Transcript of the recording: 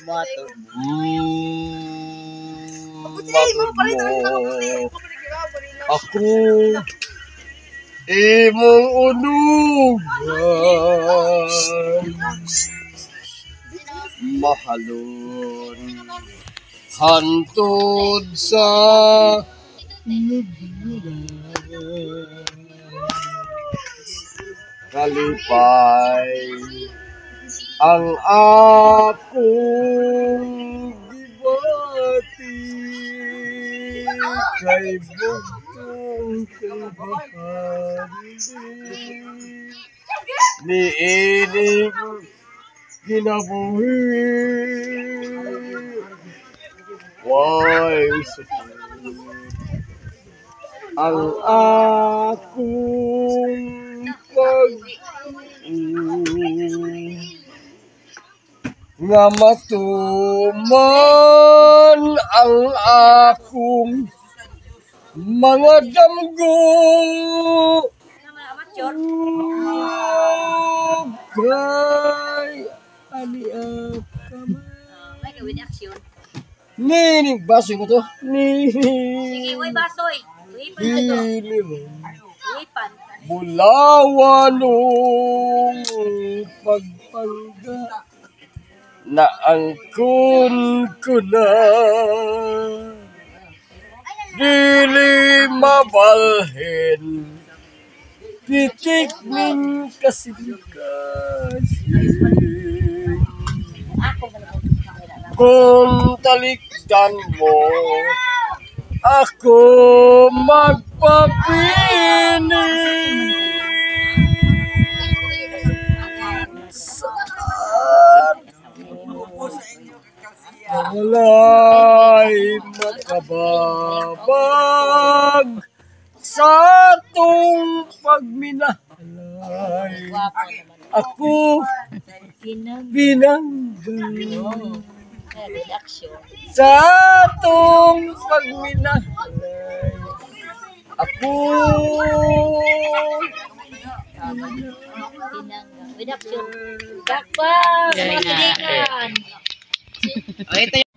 Matod mo. Ako imong unugan. Mahalon hantod sa kalipay ang akong gibati kay bugtong kahari niining ginabuhi why ang akong nga matuman ang akong mga damgo kay aliap kamay with action. Nining baso ko to. Sige, way basoy. Ipan. Bulawanong pagpangga na angkon ko na dili mabalhin titik ning kasing-kasing kung talikdan mo ako magpapinig walay makababag sa atong pagminahalay ako binanggan sa atong pagminahalay ako With action. Dakpa! Mga